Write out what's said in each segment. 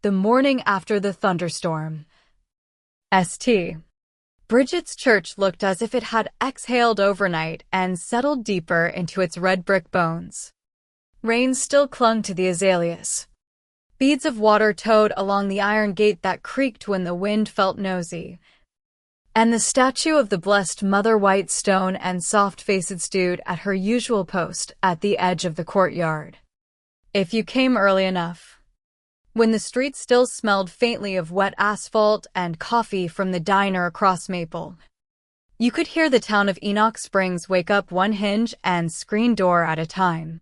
The morning after the thunderstorm. St. Bridget's church looked as if it had exhaled overnight and settled deeper into its red brick bones. Rain still clung to the azaleas. Beads of water towed along the iron gate that creaked when the wind felt nosy. And the statue of the Blessed Mother, white stone and soft-faced, stood at her usual post at the edge of the courtyard. If you came early enough, when the street still smelled faintly of wet asphalt and coffee from the diner across Maple, you could hear the town of Enoch Springs wake up one hinge and screen door at a time.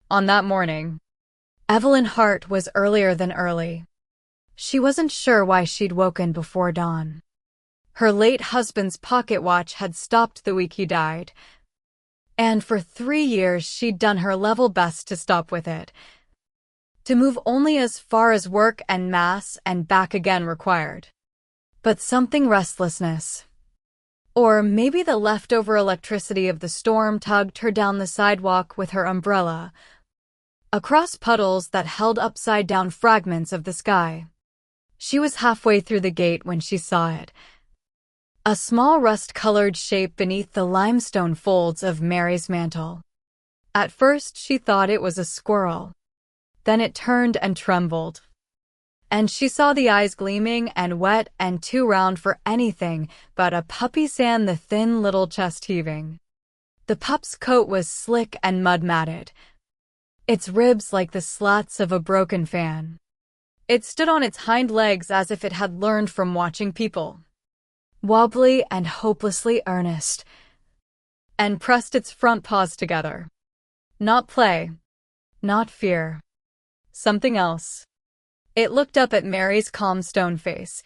On that morning, Evelyn Hart was earlier than early. She wasn't sure why she'd woken before dawn. Her late husband's pocket watch had stopped the week he died, and for 3 years she'd done her level best to stop with it, to move only as far as work and mass and back again required. But something restlessness, or maybe the leftover electricity of the storm, tugged her down the sidewalk with her umbrella, across puddles that held upside-down fragments of the sky. She was halfway through the gate when she saw it. A small rust-colored shape beneath the limestone folds of Mary's mantle. At first she thought it was a squirrel. Then it turned and trembled. And she saw the eyes gleaming and wet and too round for anything but a puppy's, and the thin little chest heaving. The pup's coat was slick and mud-matted, its ribs like the slats of a broken fan. It stood on its hind legs as if it had learned from watching people, wobbly and hopelessly earnest, and pressed its front paws together. Not play, not fear. Something else. It looked up at Mary's calm stone face,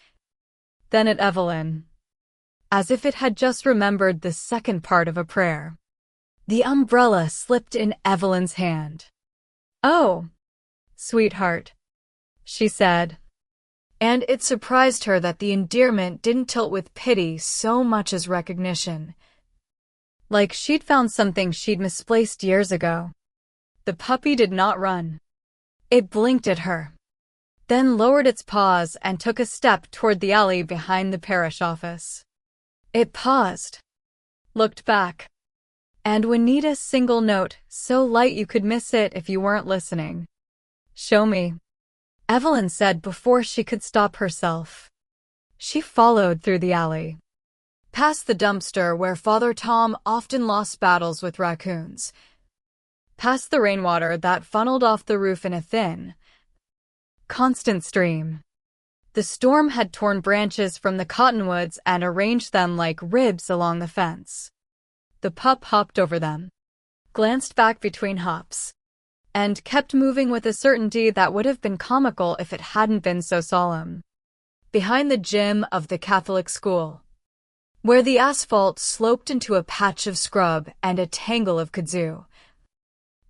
then at Evelyn, as if it had just remembered the second part of a prayer. The umbrella slipped in Evelyn's hand. "Oh, sweetheart," she said. And it surprised her that the endearment didn't tilt with pity so much as recognition. Like she'd found something she'd misplaced years ago. The puppy did not run. It blinked at her, then lowered its paws and took a step toward the alley behind the parish office. It paused, looked back, and Juanita's single note, so light you could miss it if you weren't listening. "Show me," Evelyn said before she could stop herself. She followed through the alley, past the dumpster where Father Tom often lost battles with raccoons, past the rainwater that funneled off the roof in a thin, constant stream. The storm had torn branches from the cottonwoods and arranged them like ribs along the fence. The pup hopped over them, glanced back between hops, and kept moving with a certainty that would have been comical if it hadn't been so solemn. Behind the gym of the Catholic school, where the asphalt sloped into a patch of scrub and a tangle of kudzu,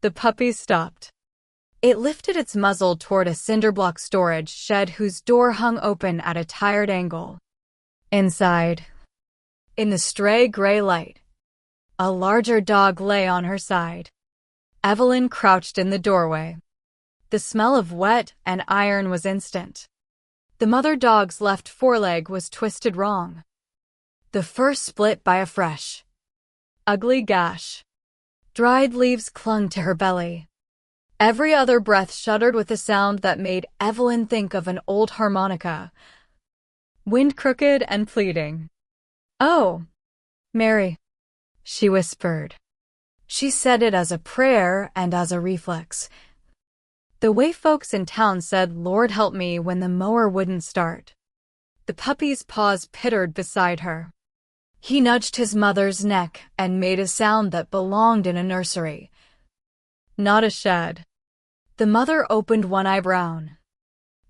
the puppy stopped. It lifted its muzzle toward a cinderblock storage shed whose door hung open at a tired angle. Inside, in the stray gray light, a larger dog lay on her side. Evelyn crouched in the doorway. The smell of wet and iron was instant. The mother dog's left foreleg was twisted wrong, the fur split by a fresh, ugly gash. Dried leaves clung to her belly. Every other breath shuddered with a sound that made Evelyn think of an old harmonica, wind crooked and pleading. "Oh, Mary," she whispered. She said it as a prayer and as a reflex, the way folks in town said "Lord help me" when the mower wouldn't start. The puppy's paws pittered beside her. He nudged his mother's neck and made a sound that belonged in a nursery, not a shed. The mother opened one eyebrow,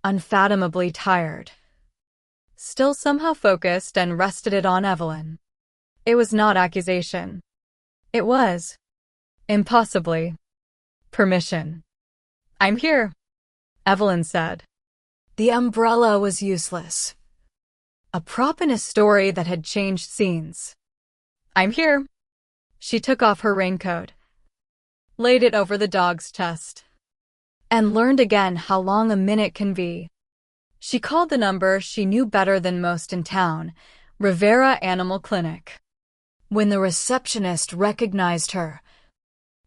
unfathomably tired, still somehow focused, and rested it on Evelyn. It was not accusation. It was, impossibly, permission. "I'm here," Evelyn said. The umbrella was useless, a prop in a story that had changed scenes. "I'm here." She took off her raincoat, laid it over the dog's chest, and learned again how long a minute can be. She called the number she knew better than most in town, Rivera Animal Clinic. When the receptionist recognized her,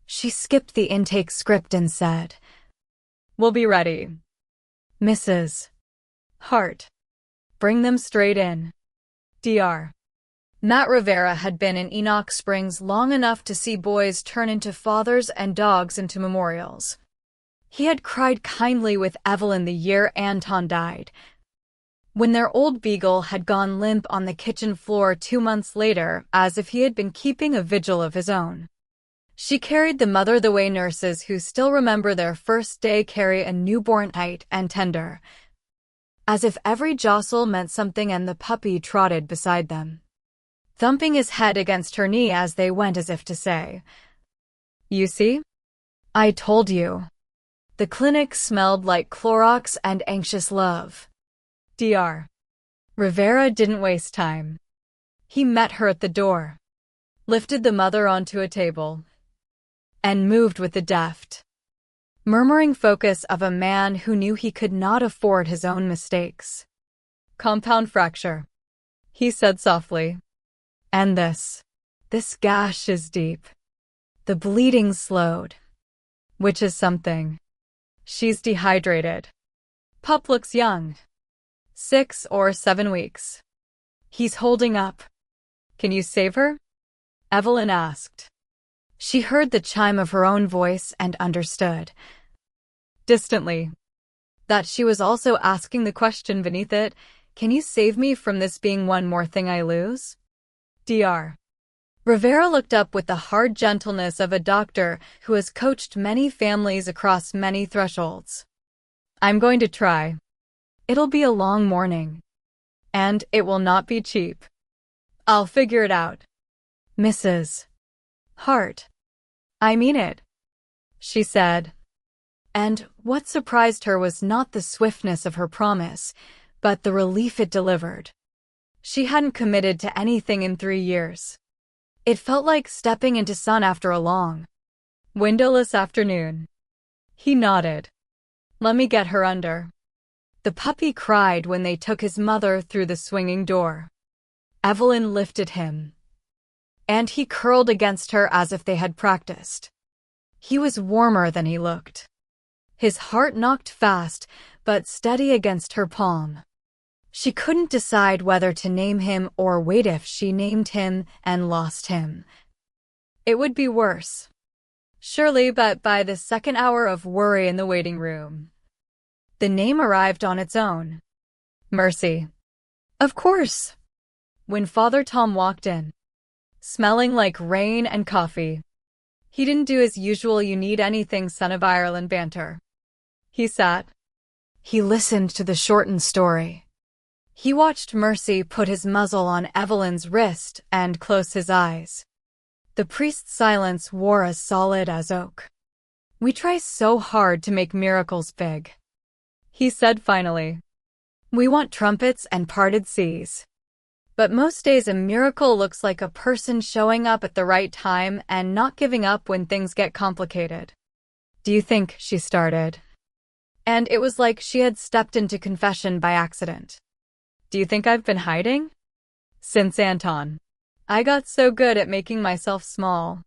she skipped the intake script and said, "We'll be ready. Mrs. Hart, bring them straight in." Dr. Matt Rivera had been in Enoch Springs long enough to see boys turn into fathers and dogs into memorials. He had cried kindly with Evelyn the year Anton died, when their old beagle had gone limp on the kitchen floor 2 months later, as if he had been keeping a vigil of his own. She carried the mother the way nurses who still remember their first day carry a newborn tight and tender, as if every jostle meant something, and the puppy trotted beside them, thumping his head against her knee as they went, as if to say, "You see? I told you." The clinic smelled like Clorox and anxious love. Dr. Rivera didn't waste time. He met her at the door, lifted the mother onto a table, and moved with the deft, murmuring focus of a man who knew he could not afford his own mistakes. "Compound fracture," he said softly. "And this gash is deep." The bleeding slowed, which is something. "She's dehydrated. Pup looks young. 6 or 7 weeks. He's holding up. Can you save her?" Evelyn asked. She heard the chime of her own voice and understood, distantly, that she was also asking the question beneath it, "Can you save me from this being one more thing I lose?" Dr. Rivera looked up with the hard gentleness of a doctor who has coached many families across many thresholds. "I'm going to try. It'll be a long morning. And it will not be cheap. I'll figure it out. Mrs. Hart. I mean it," she said. And what surprised her was not the swiftness of her promise, but the relief it delivered. She hadn't committed to anything in 3 years. It felt like stepping into sun after a long, windowless afternoon. He nodded. "Let me get her under." The puppy cried when they took his mother through the swinging door. Evelyn lifted him, and he curled against her as if they had practiced. He was warmer than he looked. His heart knocked fast, but steady against her palm. She couldn't decide whether to name him or wait. If she named him and lost him, it would be worse, surely. But by the second hour of worry in the waiting room, the name arrived on its own. Mercy. Of course. When Father Tom walked in, smelling like rain and coffee, he didn't do his usual "you need anything, son of Ireland" banter. He sat. He listened to the shortened story. He watched Mercy put his muzzle on Evelyn's wrist and close his eyes. The priest's silence wore as solid as oak. "We try so hard to make miracles big," he said finally. "We want trumpets and parted seas. But most days a miracle looks like a person showing up at the right time and not giving up when things get complicated." "Do you think," she started, and it was like she had stepped into confession by accident, "do you think I've been hiding? Since Anton. I got so good at making myself small."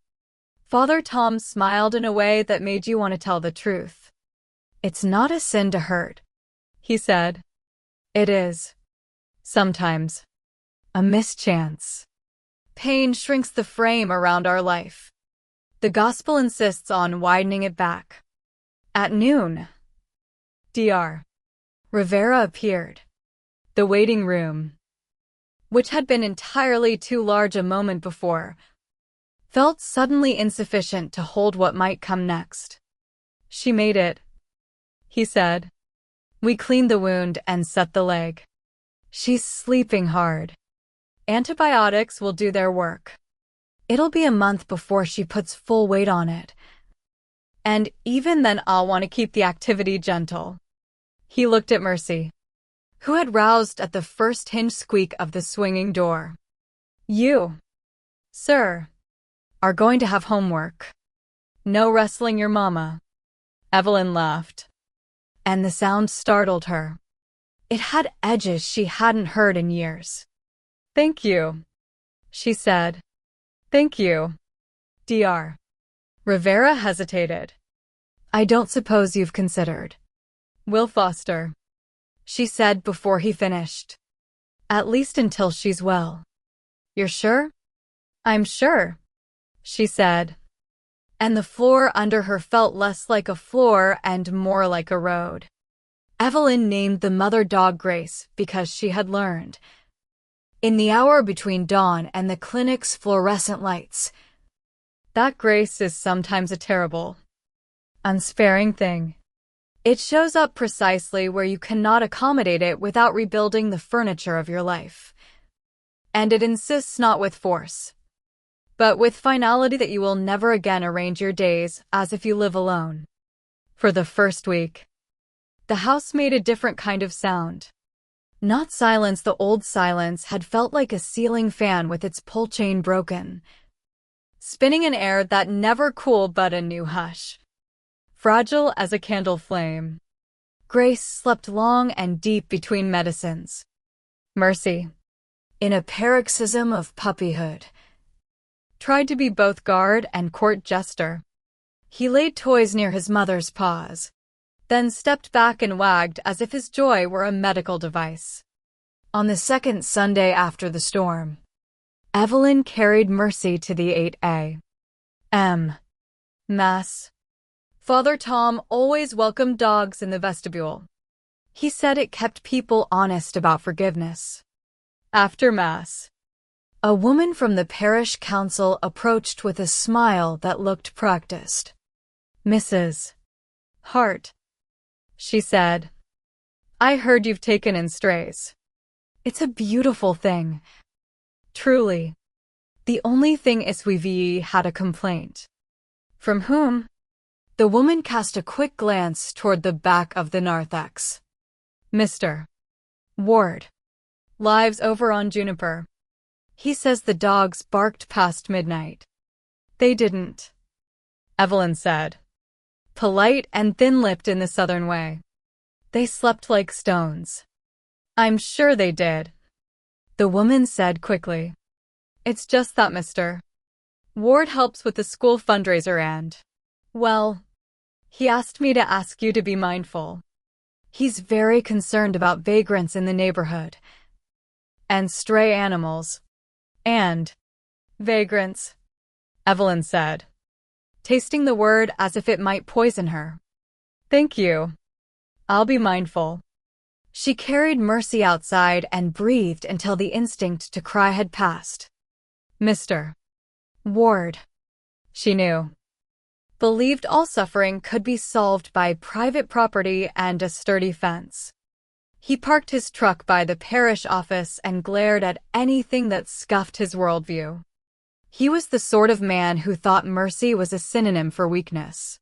Father Tom smiled in a way that made you want to tell the truth. "It's not a sin to hurt," he said. "It is. Sometimes. A mischance. Pain shrinks the frame around our life. The gospel insists on widening it back." At noon, Dr. Rivera appeared. The waiting room, which had been entirely too large a moment before, felt suddenly insufficient to hold what might come next. "She made it," he said. "We cleaned the wound and set the leg. She's sleeping hard. Antibiotics will do their work. It'll be a month before she puts full weight on it. And even then I'll want to keep the activity gentle." He looked at Mercy, who had roused at the first hinge squeak of the swinging door. "You, sir, are going to have homework. No wrestling your mama." Evelyn laughed, and the sound startled her. It had edges she hadn't heard in years. "Thank you," she said. "Thank you, Dr. Rivera hesitated. "I don't suppose you've considered Will Foster," she said before he finished. "At least until she's well." "You're sure?" "I'm sure," she said. And the floor under her felt less like a floor and more like a road. Evelyn named the mother dog Grace because she had learned. In the hour between dawn and the clinic's fluorescent lights, that Grace is sometimes a terrible, unsparing thing. It shows up precisely where you cannot accommodate it without rebuilding the furniture of your life. And it insists not with force, but with finality that you will never again arrange your days as if you live alone. For the first week, the house made a different kind of sound. Not silence, the old silence had felt like a ceiling fan with its pull chain broken, spinning an air that never cooled but a new hush. Fragile as a candle flame, Grace slept long and deep between medicines. Mercy, in a paroxysm of puppyhood, tried to be both guard and court jester. He laid toys near his mother's paws, then stepped back and wagged as if his joy were a medical device. On the second Sunday after the storm, Evelyn carried Mercy to the 8 a.m. Mass. Father Tom always welcomed dogs in the vestibule. He said it kept people honest about forgiveness. After Mass, a woman from the parish council approached with a smile that looked practiced. "Mrs. Hart," she said, "I heard you've taken in strays. It's a beautiful thing. Truly. The only thing is we've had a complaint." "From whom?" The woman cast a quick glance toward the back of the narthex. "Mr. Ward lives over on Juniper. He says the dogs barked past midnight." "They didn't," Evelyn said, polite and thin-lipped in the southern way. "They slept like stones." "I'm sure they did," the woman said quickly. "It's just that Mr. Ward helps with the school fundraiser and, well, he asked me to ask you to be mindful. He's very concerned about vagrants in the neighborhood, and stray animals, and vagrants," Evelyn said, tasting the word as if it might poison her. "Thank you. I'll be mindful." She carried Mercy outside and breathed until the instinct to cry had passed. Mr. Ward, she knew, believed all suffering could be solved by private property and a sturdy fence. He parked his truck by the parish office and glared at anything that scuffed his worldview. He was the sort of man who thought mercy was a synonym for weakness.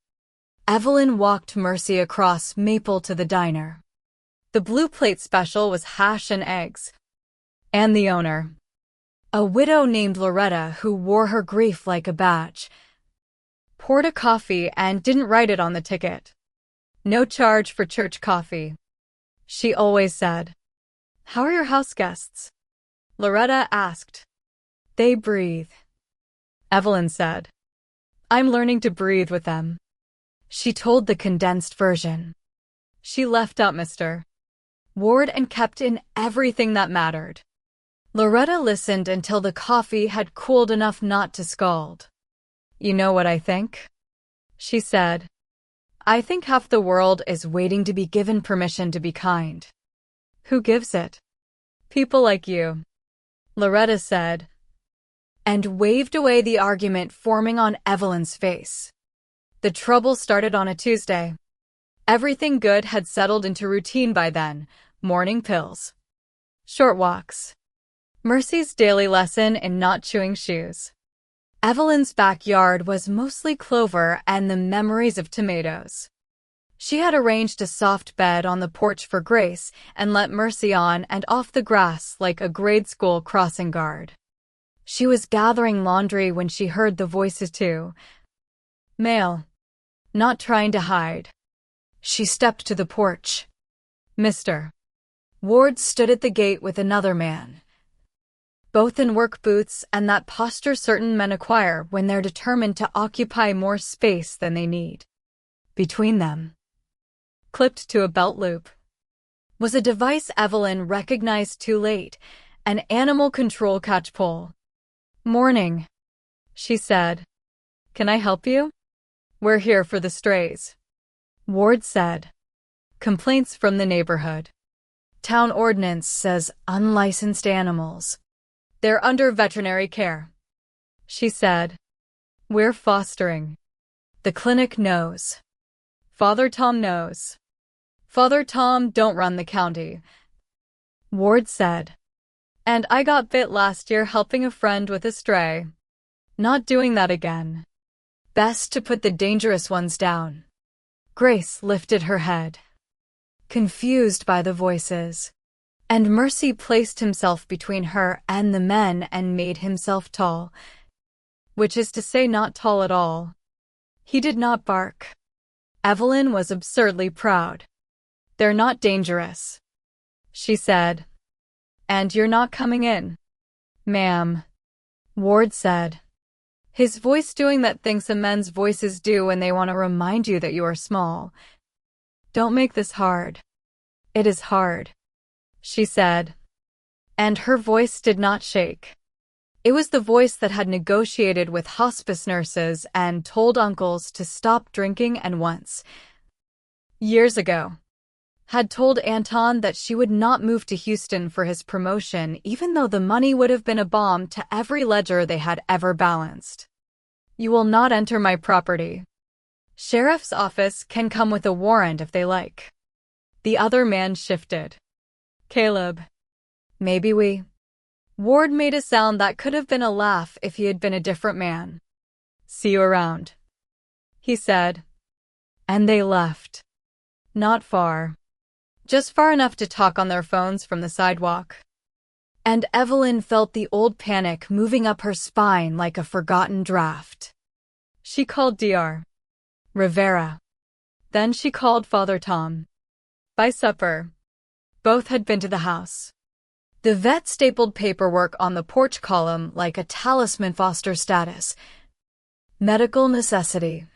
Evelyn walked Mercy across Maple to the diner. The blue plate special was hash and eggs. And the owner, a widow named Loretta who wore her grief like a badge, poured a coffee and didn't write it on the ticket. "No charge for church coffee," she always said. "How are your house guests?" Loretta asked. "They breathe," Evelyn said. "I'm learning to breathe with them." She told the condensed version. She left out Mr. Ward and kept in everything that mattered. Loretta listened until the coffee had cooled enough not to scald. "You know what I think?" she said. "I think half the world is waiting to be given permission to be kind." "Who gives it?" "People like you," Loretta said, and waved away the argument forming on Evelyn's face. The trouble started on a Tuesday. Everything good had settled into routine by then. Morning pills, short walks, Mercy's daily lesson in not chewing shoes. Evelyn's backyard was mostly clover and the memories of tomatoes. She had arranged a soft bed on the porch for Grace and let Mercy on and off the grass like a grade school crossing guard. She was gathering laundry when she heard the voices too. Male. Not trying to hide. She stepped to the porch. "Mr. Ward stood at the gate with another man, both in work boots and that posture certain men acquire when they're determined to occupy more space than they need. Between them, clipped to a belt loop, was a device Evelyn recognized too late, an animal control catch pole. "Morning," she said. "Can I help you?" "We're here for the strays," Ward said. "Complaints from the neighborhood. Town ordinance says unlicensed animals. They're under veterinary care," she said. "We're fostering. The clinic knows. Father Tom knows. Father Tom don't run the county," Ward said. "And I got bit last year helping a friend with a stray. Not doing that again. Best to put the dangerous ones down." Grace lifted her head, confused by the voices, and Mercy placed himself between her and the men and made himself tall, which is to say not tall at all. He did not bark. Evelyn was absurdly proud. "They're not dangerous," she said. "And you're not coming in, ma'am," Ward said, his voice doing that thing some men's voices do when they want to remind you that you are small. "Don't make this hard." "It is hard," she said. And her voice did not shake. It was the voice that had negotiated with hospice nurses and told uncles to stop drinking and once, years ago, had told Anton that she would not move to Houston for his promotion even though the money would have been a bomb to every ledger they had ever balanced. "You will not enter my property. Sheriff's office can come with a warrant if they like." The other man shifted. "Caleb, maybe we—" Ward made a sound that could have been a laugh if he had been a different man. "See you around," he said. And they left. Not far. Just far enough to talk on their phones from the sidewalk. And Evelyn felt the old panic moving up her spine like a forgotten draft. She called Dr. Rivera. Then she called Father Tom. By supper, both had been to the house. The vet stapled paperwork on the porch column like a talisman. Foster status. Medical necessity.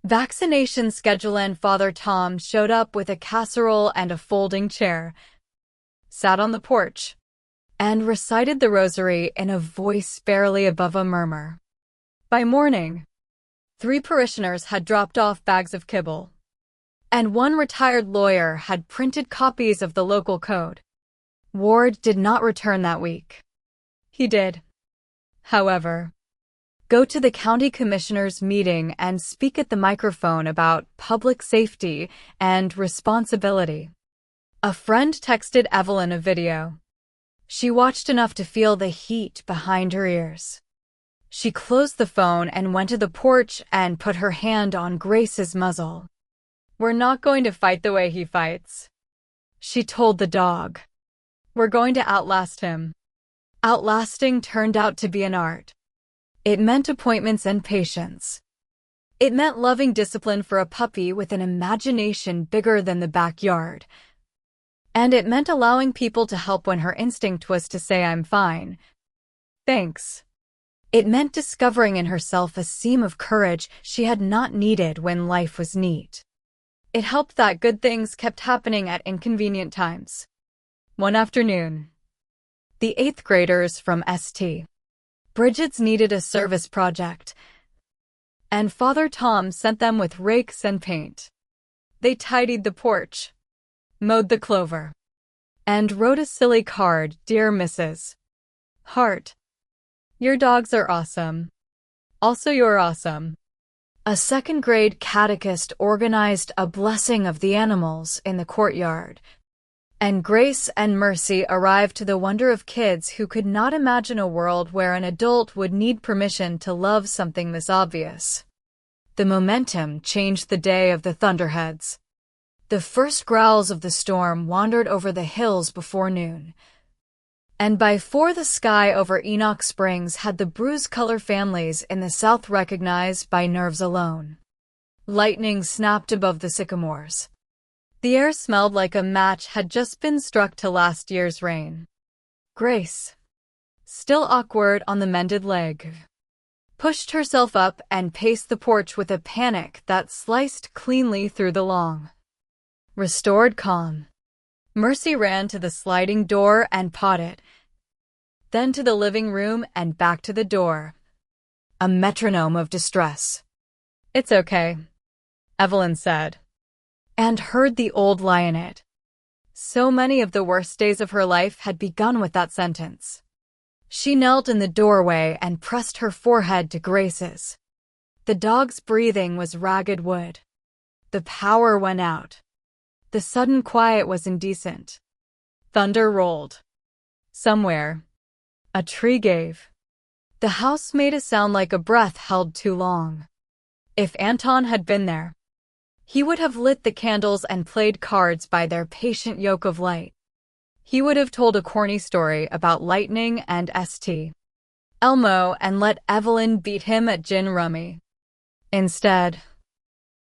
Vaccination schedule. And Father Tom showed up with a casserole and a folding chair, sat on the porch, and recited the rosary in a voice barely above a murmur. By morning, 3 parishioners had dropped off bags of kibble, and 1 retired lawyer had printed copies of the local code. Ward did not return that week. He did, however, go to the county commissioners' meeting and speak at the microphone about public safety and responsibility. A friend texted Evelyn a video. She watched enough to feel the heat behind her ears. She closed the phone and went to the porch and put her hand on Grace's muzzle. "We're not going to fight the way he fights," she told the dog. "We're going to outlast him." Outlasting turned out to be an art. It meant appointments and patience. It meant loving discipline for a puppy with an imagination bigger than the backyard. And it meant allowing people to help when her instinct was to say, "I'm fine. Thanks." It meant discovering in herself a seam of courage she had not needed when life was neat. It helped that good things kept happening at inconvenient times. One afternoon, the 8th graders from St. Bridget's needed a service project, and Father Tom sent them with rakes and paint. They tidied the porch, mowed the clover, and wrote a silly card, "Dear Mrs. Hart, your dogs are awesome. Also you're awesome." A 2nd grade catechist organized a blessing of the animals in the courtyard, and Grace and Mercy arrived to the wonder of kids who could not imagine a world where an adult would need permission to love something this obvious. The momentum changed the day of the Thunderheads. The first growls of the storm wandered over the hills before noon, and by 4 the sky over Enoch Springs had the bruise-color families in the south recognized by nerves alone. Lightning snapped above the sycamores. The air smelled like a match had just been struck to last year's rain. Grace, still awkward on the mended leg, pushed herself up and paced the porch with a panic that sliced cleanly through the long, restored calm. Mercy ran to the sliding door and pawed it, then to the living room and back to the door, a metronome of distress. "It's okay," Evelyn said, and heard the old lie in it. So many of the worst days of her life had begun with that sentence. She knelt in the doorway and pressed her forehead to Grace's. The dog's breathing was ragged wood. The power went out. The sudden quiet was indecent. Thunder rolled. Somewhere, a tree gave. The house made a sound like a breath held too long. If Anton had been there, he would have lit the candles and played cards by their patient yoke of light. He would have told a corny story about lightning and St. Elmo and let Evelyn beat him at gin rummy. Instead,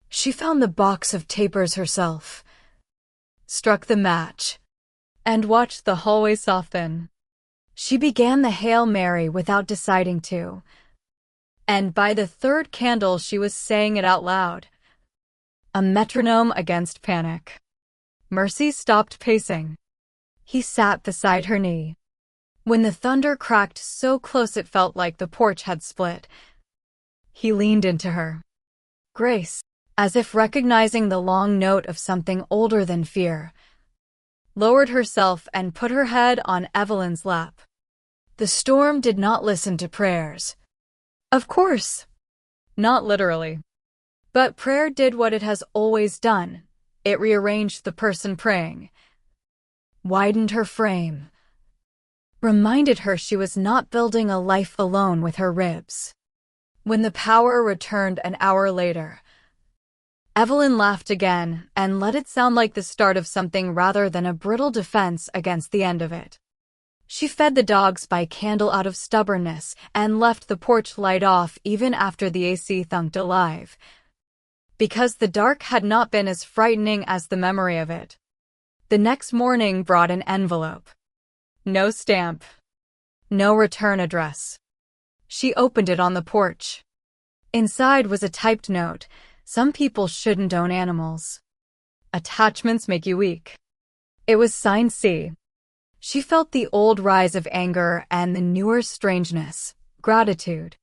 she found the box of tapers herself, struck the match, and watched the hallway soften. She began the Hail Mary without deciding to, and by the third candle she was saying it out loud. A metronome against panic. Mercy stopped pacing. He sat beside her knee. When the thunder cracked so close it felt like the porch had split, he leaned into her. Grace, as if recognizing the long note of something older than fear, lowered herself and put her head on Evelyn's lap. The storm did not listen to prayers. Of course, not literally. But prayer did what it has always done. It rearranged the person praying, widened her frame, reminded her she was not building a life alone with her ribs. When the power returned an hour later, Evelyn laughed again and let it sound like the start of something rather than a brittle defense against the end of it. She fed the dogs by candle out of stubbornness and left the porch light off even after the AC thunked alive, because the dark had not been as frightening as the memory of it. The next morning brought an envelope. No stamp. No return address. She opened it on the porch. Inside was a typed note. Some people shouldn't own animals. Attachments make you weak. It was signed C. She felt the old rise of anger and the newer strangeness, gratitude.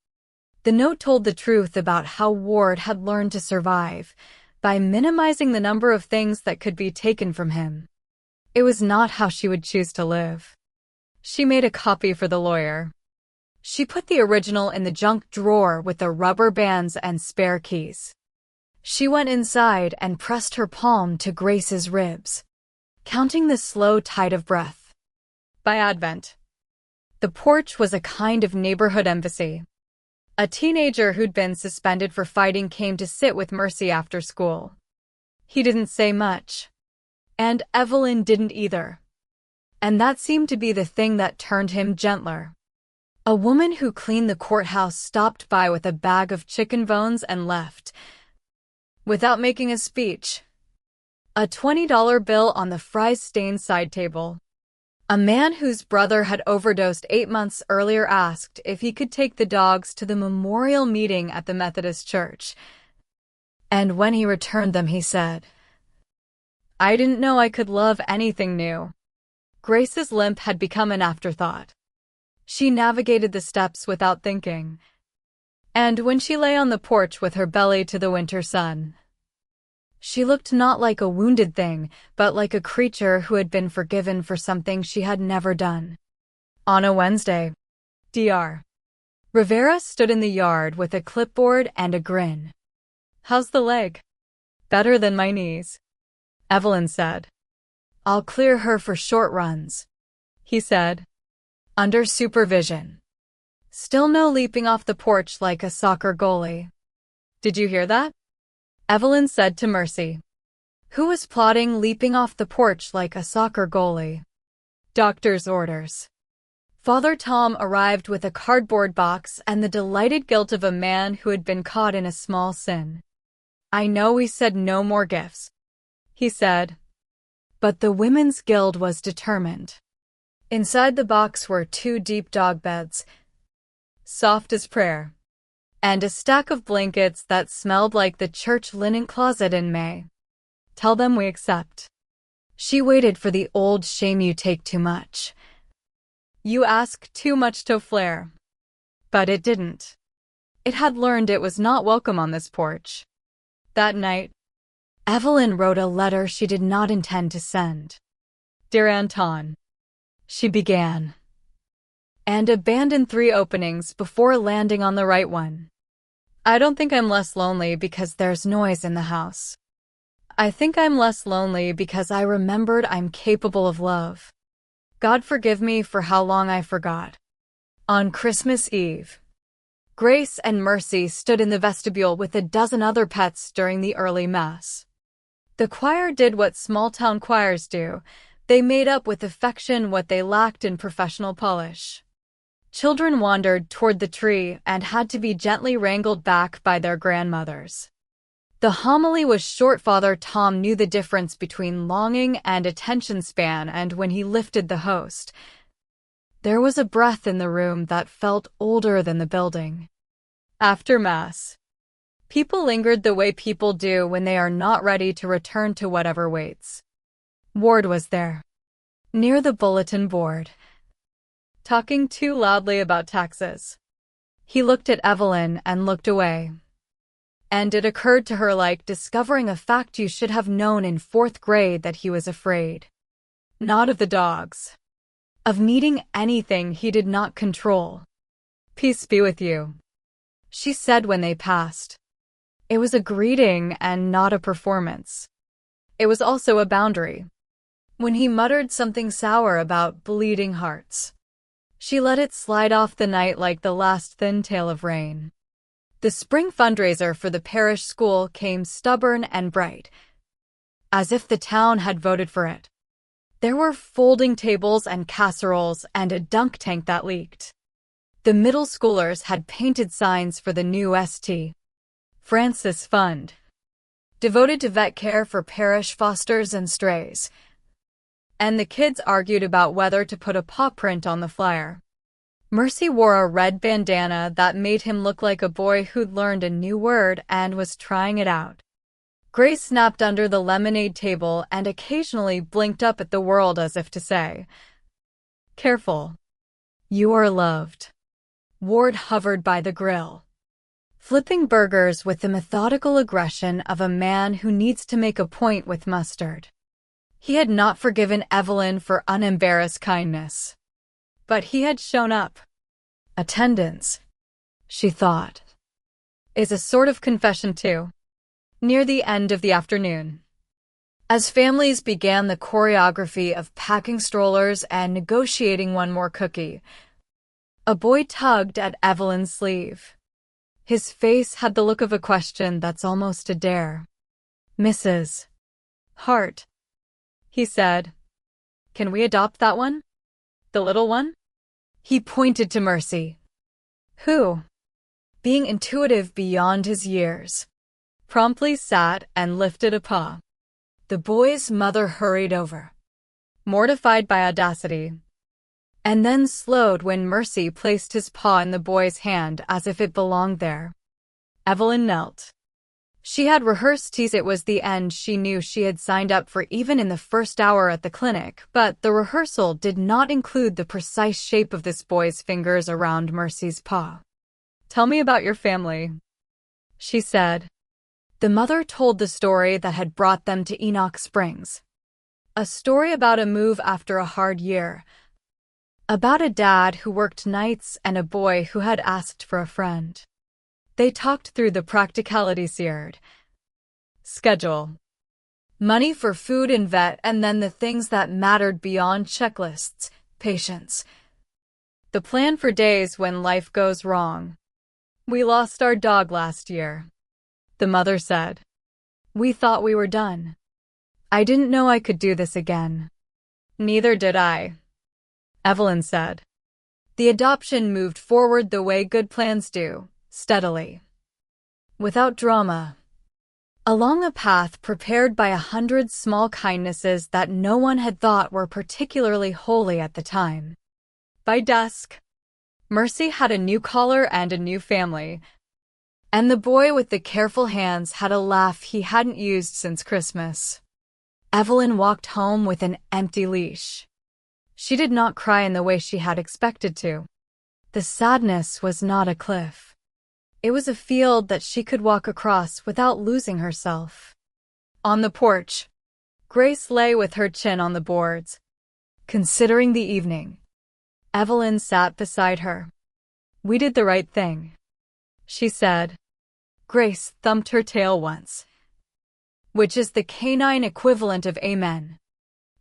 The note told the truth about how Ward had learned to survive by minimizing the number of things that could be taken from him. It was not how she would choose to live. She made a copy for the lawyer. She put the original in the junk drawer with the rubber bands and spare keys. She went inside and pressed her palm to Grace's ribs, counting the slow tide of breath. By Advent, the porch was a kind of neighborhood embassy. A teenager who'd been suspended for fighting came to sit with Mercy after school. He didn't say much, and Evelyn didn't either. And that seemed to be the thing that turned him gentler. A woman who cleaned the courthouse stopped by with a bag of chicken bones and left, without making a speech. A $20 bill on the fries-stained side table. A man whose brother had overdosed 8 months earlier asked if he could take the dogs to the memorial meeting at the Methodist church. And when he returned them, he said, "I didn't know I could love anything new." Grace's limp had become an afterthought. She navigated the steps without thinking. And when she lay on the porch with her belly to the winter sun, she looked not like a wounded thing, but like a creature who had been forgiven for something she had never done. On a Wednesday, Dr. Rivera stood in the yard with a clipboard and a grin. "How's the leg?" "Better than my knees," Evelyn said. "I'll clear her for short runs," he said, under supervision. Still no leaping off the porch like a soccer goalie. "Did you hear that?" Evelyn said to Mercy, who was plotting leaping off the porch like a soccer goalie. "Doctor's orders." Father Tom arrived with a cardboard box and the delighted guilt of a man who had been caught in a small sin. "I know we said no more gifts," he said, But the Women's Guild was determined. Inside the box were 2 deep dog beds, soft as prayer, and a stack of blankets that smelled like the church linen closet in May. Tell them we accept. She waited for the old shame you take too much. You ask too much to flare. But it didn't. It had learned it was not welcome on this porch. That night, Evelyn wrote a letter she did not intend to send. Dear Anton, she began, and abandoned 3 openings before landing on the right one. I don't think I'm less lonely because there's noise in the house. I think I'm less lonely because I remembered I'm capable of love. God forgive me for how long I forgot. On Christmas Eve, Grace and Mercy stood in the vestibule with a dozen other pets during the early mass. The choir did what small-town choirs do. They made up with affection what they lacked in professional polish. Children wandered toward the tree and had to be gently wrangled back by their grandmothers. The homily was short. Father Tom knew the difference between longing and attention span, and when he lifted the host, there was a breath in the room that felt older than the building. After Mass, people lingered the way people do when they are not ready to return to whatever waits. Ward was there, near the bulletin board, talking too loudly about taxes. He looked at Evelyn and looked away. And it occurred to her, like discovering a fact you should have known in 4th grade, that he was afraid. Not of the dogs. Of meeting anything he did not control. Peace be with you, she said when they passed. It was a greeting and not a performance. It was also a boundary. When he muttered something sour about bleeding hearts, she let it slide off the night like the last thin tail of rain. The spring fundraiser for the parish school came stubborn and bright, as if the town had voted for it. There were folding tables and casseroles and a dunk tank that leaked. The middle schoolers had painted signs for the new St. Francis Fund, devoted to vet care for parish fosters and strays. And the kids argued about whether to put a paw print on the flyer. Mercy wore a red bandana that made him look like a boy who'd learned a new word and was trying it out. Grace snapped under the lemonade table and occasionally blinked up at the world as if to say, "Careful. You are loved." Ward hovered by the grill, flipping burgers with the methodical aggression of a man who needs to make a point with mustard. He had not forgiven Evelyn for unembarrassed kindness, but he had shown up. Attendance, she thought, is a sort of confession too. Near the end of the afternoon, as families began the choreography of packing strollers and negotiating one more cookie, a boy tugged at Evelyn's sleeve. His face had the look of a question that's almost a dare. "Mrs. Hart," he said, "can we adopt that one? The little one?" He pointed to Mercy, who, being intuitive beyond his years, promptly sat and lifted a paw. The boy's mother hurried over, mortified by audacity, and then slowed when Mercy placed his paw in the boy's hand as if it belonged there. Evelyn knelt. She had rehearsed tease. It was the end she knew she had signed up for even in the first hour at the clinic, but the rehearsal did not include the precise shape of this boy's fingers around Mercy's paw. "Tell me about your family," she said. The mother told the story that had brought them to Enoch Springs. A story about a move after a hard year. About a dad who worked nights and a boy who had asked for a friend. They talked through the practicalities here. Schedule. Money for food and vet, and then the things that mattered beyond checklists. Patience. The plan for days when life goes wrong. "We lost our dog last year," the mother said. "We thought we were done. I didn't know I could do this again." "Neither did I," Evelyn said. The adoption moved forward the way good plans do, steadily, without drama. along a path prepared by 100 small kindnesses that no one had thought were particularly holy at the time. By dusk, Mercy had a new collar and a new family, and the boy with the careful hands had a laugh he hadn't used since Christmas. Evelyn walked home with an empty leash. She did not cry in the way she had expected to. The sadness was not a cliff. It was a field that she could walk across without losing herself. On the porch, Grace lay with her chin on the boards, considering the evening. Evelyn sat beside her. "We did the right thing," she said. Grace thumped her tail once, which is the canine equivalent of amen.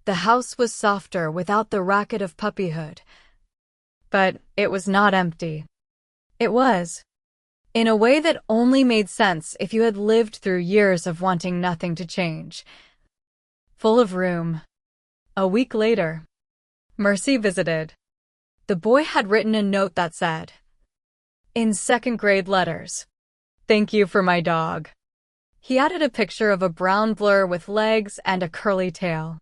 The house was softer without the racket of puppyhood. But it was not empty. It was, in a way that only made sense if you had lived through years of wanting nothing to change. Full of room. A week later, Mercy visited. The boy had written a note that said, in second-grade letters, "Thank you for my dog." He added a picture of a brown blur with legs and a curly tail.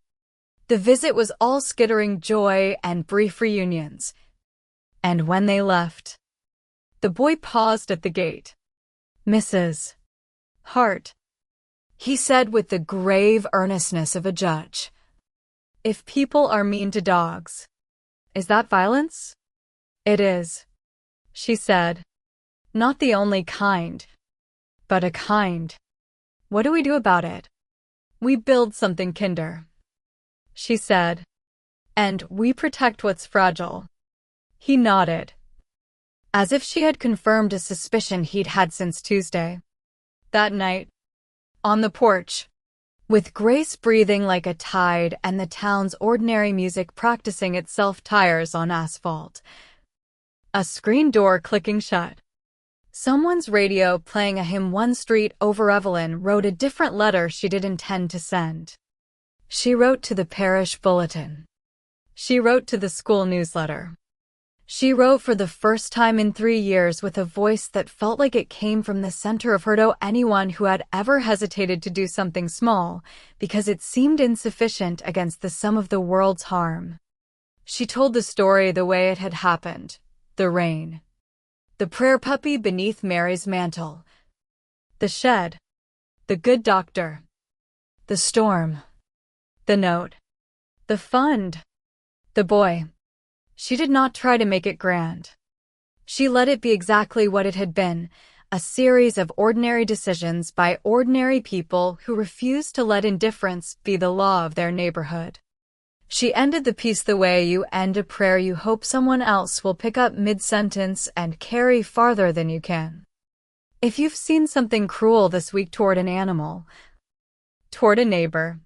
The visit was all skittering joy and brief reunions. And when they left, the boy paused at the gate. "Mrs. Hart," he said with the grave earnestness of a judge. "If people are mean to dogs, is that violence?" "It is," she said. "Not the only kind, but a kind. What do we do about it?" "We build something kinder," she said. "And we protect what's fragile." He nodded, as if she had confirmed a suspicion he'd had since Tuesday. That night, on the porch, with Grace breathing like a tide and the town's ordinary music practicing its self-tires on asphalt, a screen door clicking shut, someone's radio playing a hymn one street over, Evelyn wrote a different letter she did intend to send. She wrote to the parish bulletin. She wrote to the school newsletter. She wrote for the first time in 3 years with a voice that felt like it came from the center of her to anyone who had ever hesitated to do something small because it seemed insufficient against the sum of the world's harm. She told the story the way it had happened. The rain. The prayer puppy beneath Mary's mantle. The shed. The good doctor. The storm. The note. The fund. The boy. She did not try to make it grand. She let it be exactly what it had been, a series of ordinary decisions by ordinary people who refused to let indifference be the law of their neighborhood. She ended the piece the way you end a prayer you hope someone else will pick up mid-sentence and carry farther than you can. If you've seen something cruel this week toward an animal, toward a neighbor,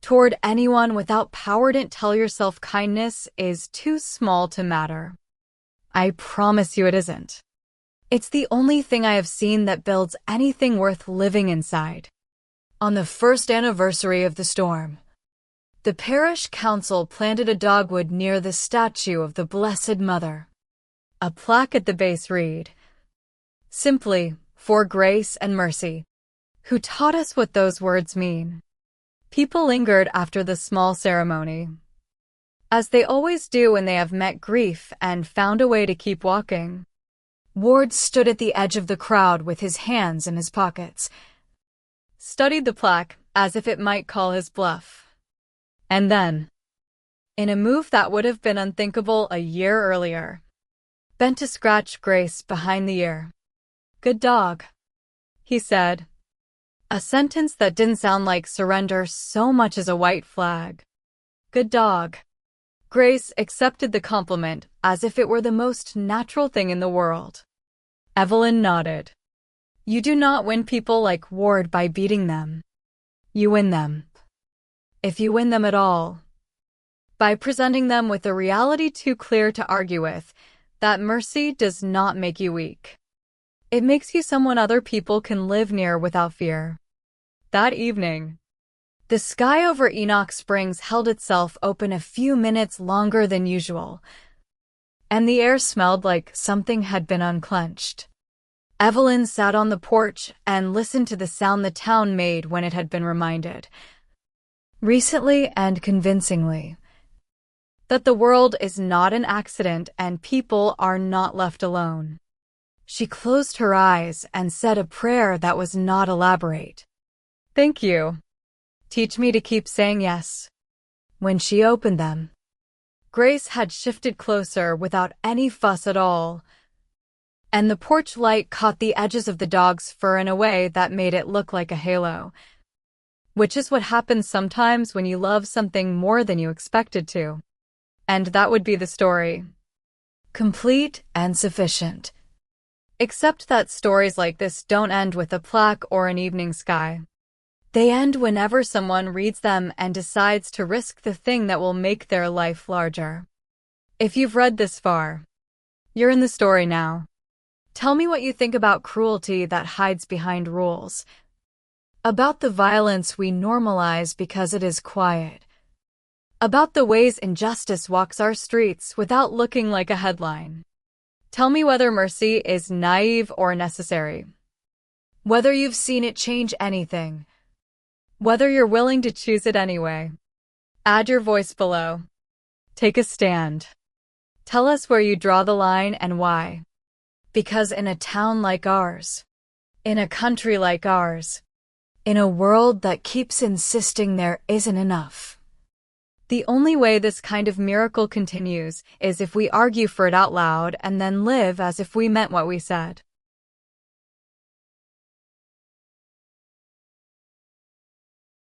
toward anyone without power, don't tell yourself kindness is too small to matter. I promise you it isn't. It's the only thing I have seen that builds anything worth living inside. On the first anniversary of the storm, the parish council planted a dogwood near the statue of the Blessed Mother. A plaque at the base read, simply, "For Grace and Mercy," who taught us what those words mean. People lingered after the small ceremony, as they always do when they have met grief and found a way to keep walking. Ward stood at the edge of the crowd with his hands in his pockets, studied the plaque as if it might call his bluff. And then, in a move that would have been unthinkable a year earlier, bent to scratch Grace behind the ear. "Good dog," he said. A sentence that didn't sound like surrender so much as a white flag. "Good dog." Grace accepted the compliment as if it were the most natural thing in the world. Evelyn nodded. You do not win people like Ward by beating them. You win them, if you win them at all, by presenting them with a reality too clear to argue with, that mercy does not make you weak. It makes you someone other people can live near without fear. That evening, the sky over Enoch Springs held itself open a few minutes longer than usual, and the air smelled like something had been unclenched. Evelyn sat on the porch and listened to the sound the town made when it had been reminded, recently and convincingly, that the world is not an accident and people are not left alone. She closed her eyes and said a prayer that was not elaborate. "Thank you. Teach me to keep saying yes." When she opened them, Grace had shifted closer without any fuss at all, and the porch light caught the edges of the dog's fur in a way that made it look like a halo, which is what happens sometimes when you love something more than you expected to. And that would be the story. Complete and sufficient. Except that stories like this don't end with a plaque or an evening sky. They end whenever someone reads them and decides to risk the thing that will make their life larger. If you've read this far, you're in the story now. Tell me what you think about cruelty that hides behind rules, about the violence we normalize because it is quiet, about the ways injustice walks our streets without looking like a headline. Tell me whether mercy is naive or necessary, whether you've seen it change anything, whether you're willing to choose it anyway. Add your voice below. Take a stand. Tell us where you draw the line and why. Because in a town like ours, in a country like ours, in a world that keeps insisting there isn't enough, the only way this kind of miracle continues is if we argue for it out loud and then live as if we meant what we said.